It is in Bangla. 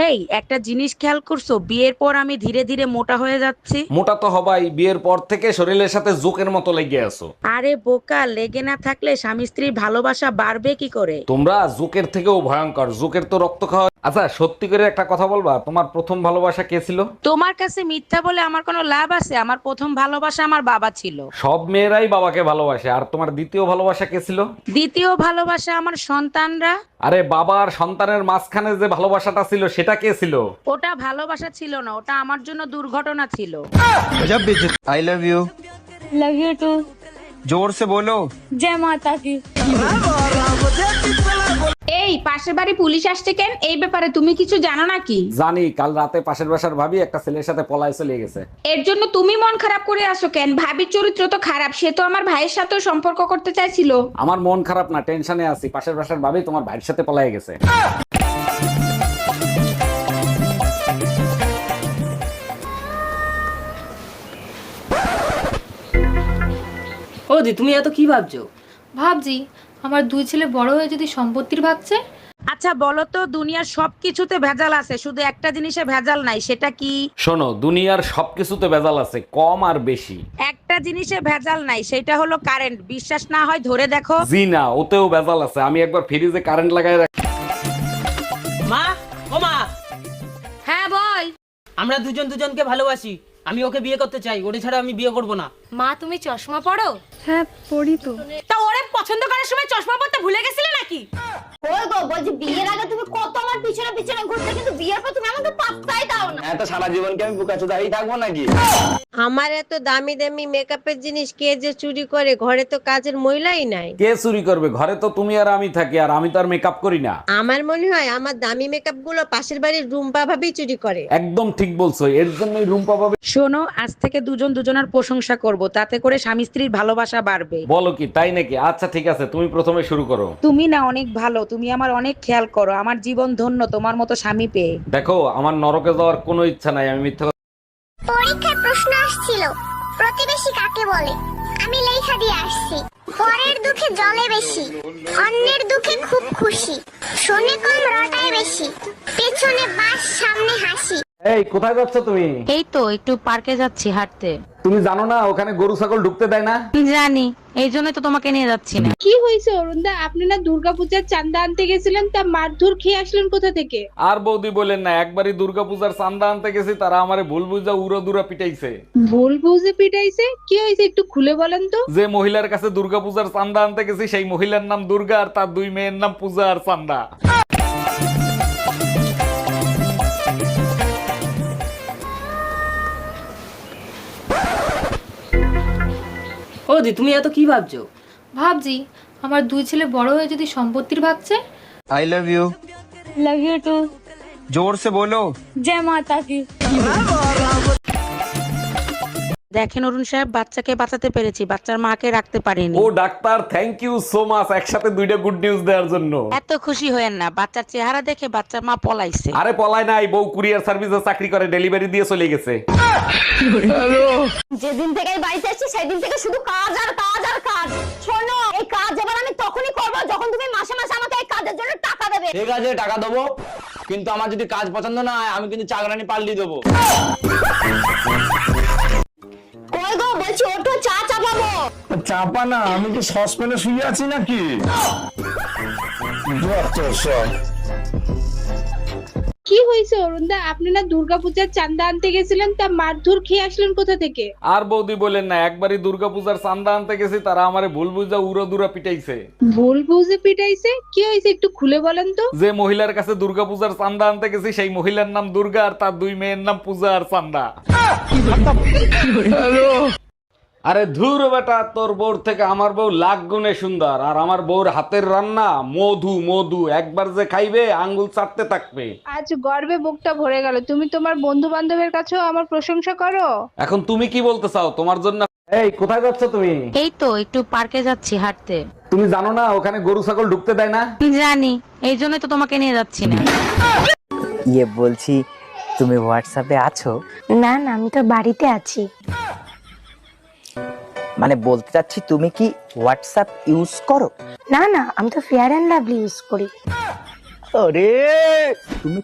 এই একটা জিনিস খেয়াল করছো, বিয়ের পর আমি ধীরে ধীরে মোটা হয়ে যাচ্ছি। মোটা তো হবাই, বিয়ের পর থেকে শরীরের সাথে জোকের মতো লেগে আছো। আরে বোকা, লেগে না থাকলে স্বামী স্ত্রীর ভালোবাসা বাড়বে কি করে? তোমরা জোকের থেকেও ভয়ঙ্কর, জোকের তো রক্ত খাওয়া। আচ্ছা সত্যি করে একটা কথা বলবা, তোমার প্রথম ভালোবাসা কে ছিল? তোমার কাছে মিথ্যা বলে আমার কোনো লাভ আছে? আমার প্রথম ভালোবাসা আমার বাবা ছিল। সব মেয়েরাই বাবাকে ভালোবাসে। আর তোমার দ্বিতীয় ভালোবাসা কে ছিল? দ্বিতীয় ভালোবাসা আমার সন্তানরা। আরে বাবা আর সন্তানের মাঝখানে যে ভালোবাসাটা ছিল সেটা কে ছিল? ওটা ভালোবাসা ছিল না, ওটা আমার জন্য দুর্ঘটনা ছিল। I love you. Love you too. जोर से बोलो। जय माता की। এই পাশের বাড়ি পুলিশ আসছে কেন? এই ব্যাপারে তুমি কিছু জানো নাকি? জানি, কাল রাতে পাশের বাসার ভাবি একটা ছেলের সাথে পলায় চলে গেছে। এর জন্য তুমি মন খারাপ করে আসো কেন? ভাবির চরিত্র তো খারাপ, সে তো আমার ভাইয়ের সাথেও সম্পর্ক করতে চাইছিল। আমার মন খারাপ না, টেনশনে আছি। পাশের বাসার ভাবি তোমার ভাইয়ের সাথে পলায় গেছে। ও দি, তুমি এত কি ভাবছো? ভাবছি আমার দুই ছেলে বড় হয়ে যদি সম্পত্তির ভাগছে। আচ্ছা বলো তো, দুনিয়ার সবকিছুতে ভেজাল আছে, শুধু একটা জিনিসে ভেজাল নাই, সেটা কি? শোনো, দুনিয়ার সবকিছুতে ভেজাল আছে, কম আর বেশি। একটা জিনিসে ভেজাল নাই, সেটা হলো কারেন্ট। বিশ্বাস না হয় ধরে দেখো। জি না, ওতেও ভেজাল আছে। আমি একবার ফ্রিজে কারেন্ট লাগাই রাখি। মা, ও মা, হ্যাঁ বল। আমরা দুজন দুজনকে ভালোবাসি। আমি ওকে বিয়ে করতে চাই, ওরে ছাড়া আমি বিয়ে করব না। মা তুমি চশমা পরো? হ্যাঁ পড়ি তো। তা ওরে পছন্দ করার সময় চশমা পরতে ভুলে গেছিলে নাকি? ওই গো, বলছি বিয়ের আগে তুমি কত আমার পিছনে পিছনে ঘুরতে, কিন্তু বিয়ের পর তুমি আমাকে পাত্তাই দাও না। এত সারা জীবন কি আমি বুকাচোদাই থাকবো নাকি? আমার এত দামি দামি মেকআপের জিনিস কে যে চুরি করে? ঘরে তো কাজের মহিলাই নাই। কে চুরি করবে? ঘরে তো তুমি আর আমি থাকি, আর আমি তো আর মেকআপ করি না। আমার মনে হয় আমার দামি মেকআপ গুলো পাশের বাড়ির রুম্পা ভাবেই চুরি করে। একদম ঠিক বলছো, এর জন্যই রুম্পা পাবে। শোনো, আজ থেকে দুজন দুজনের প্রশংসা করব, তাতে করে স্বামী স্ত্রীর ভালোবাসা বাড়বে। বলো কি, তাই নাকি? আচ্ছা ঠিক আছে, তুমি প্রথমে শুরু করো। তুমি না অনেক ভালো, তুমি আমার অনেক খেয়াল করো। আমার জীবন ধন্য তোমার মতো স্বামী পেয়ে। দেখো, আমার নরকে যাওয়ার কোনো ইচ্ছা নাই, আমি মিথ্যা পরীক্ষায় প্রশ্ন আসছিল, প্রতিবেশী কাকে বলে? আমি লেখা দিয়ে আসছি। পরের দুঃখে জলে বেশি, অন্যের দুঃখে খুব খুশি, শোনে কম রটায় বেশি, পেছনে বাস সামনে হাসি। এই কোথায় যাচ্ছ তুমি? এই তো একটু পার্কে যাচ্ছি হাঁটতে। তুমি জানো না ওখানে গরু ছাগল ঢুকতে দেয় না? জানি, এই জন্যই তো তোমাকে নিয়ে যাচ্ছি না। কি হয়েছে অরুণদা? আপনি না দুর্গাপূজার চাঁদা আনতে গেছিলেন, তা মারধর খেয়ে আসলেন কোথা থেকে? আর বৌদি বলেন না, একবারই দুর্গাপূজার চাঁদা আনতে গেছি, তারা আমারে ভুল বুঝা উড়ো দুরা পিটাইছে। ভুল বুঝে পিটাইছে? কি হয়েছে একটু খুলে বলেন তো। যে মহিলার কাছে দুর্গাপূজার চাঁদা আনতে গেছি, সেই মহিলার নাম দুর্গা, আর তার দুই মেয়ের নাম পূজা আর চাঁদা। ও দি, তুমি এত কি ভাবছো? ভাবছি আমার দুই ছেলে বড় হয়ে যদি সম্পত্তির ভাগছে। I love you. Love you too. जोर से बोलो। जय माता की। দেখেন অরুণ সাহেব, বাচ্চাকে বাঁচাতে পেরেছি, বাচ্চার মাকে রাখতে পারিনি। ও doctor, thank you so much, একসাথে দুইটা গুড নিউজ দেওয়ার জন্য। এত খুশি হয়েন না, বাচ্চার চেহারা দেখে বাচ্চার মা পলাইছে। আরে পলায় নাই, বউ কুরিয়ার সার্ভিসে চাকরি করে, ডেলিভারি দিয়ে চলে গেছে। যেদিন থেকে এই বাড়িতে এসেছি সেদিন থেকে শুধু কাজ আর কাজ আর কাজ। শোনো, এই কাজ এবার আমি তখনই করব যখন তুমি মাসে মাসে আমাকে এই কাজের জন্য টাকা দেবে। ঠিক আছে, টাকা দেবো, কিন্তু আমার যদি কাজ পছন্দ না হয় আমি কিন্তু চাকরানি পাল্টি দেবো। কই গো, বলছি ওঠো, চা চাপাবো। চাপা না, আমি কি সসপ্যানে শুয়ে আছি নাকি? কি হয়েছে অরুণদা? আপনি না দুর্গাপূজার চাঁদা আনতে গেছিলেন, তা মারধর খেয়ে আসলেন কোথা থেকে? আর বৌদি বলেন না, একবারই দুর্গাপূজার চাঁদা আনতে গেছি, তারা আমারে ভুল বুঝা উড়ো দুরা পিটাইছে। ভুল বুঝে পিটাইছে? কি হয়েছে একটু খুলে বলেন তো। যে মহিলার কাছে দুর্গাপূজার চাঁদা আনতে গেছি, সেই মহিলার নাম দুর্গা, আর তার দুই মেয়ের নাম পূজা আর চাঁদা। আরে ধুর বেটা, তোর বউর থেকে আমার বউ লাখ গুণে সুন্দর, আর আমার বউর হাতের রান্না মধু মধু, একবার যে খাইবে আঙ্গুল চাটতে থাকবে। আজ গর্বে বুকটা ভরে গেল। তুমি তোমার বন্ধু বান্ধবের কাছেও আমার প্রশংসা করো। এখন তুমি কি বলতে চাও? তোমার জন্য। এই কোথায় যাচ্ছ তুমি? এই তো একটু পার্কে যাচ্ছি হাঁটতে। তুমি জানো না ওখানে গরু ছাগল ঢুকতে দেয় না? জানি, এই জন্যই তো তোমাকে নিয়ে যাচ্ছি না। ইয়ে বলছি, তুমি হোয়াটসঅ্যাপে আছো? না না, আমি তো বাড়িতে আছি। মানে বলতে চাচ্ছি, তুমি কি হোয়াটসঅ্যাপ ইউজ করো? না না, আমি তো ফেয়ার অ্যান্ড লাভলি ইউজ করি। আরে তুমি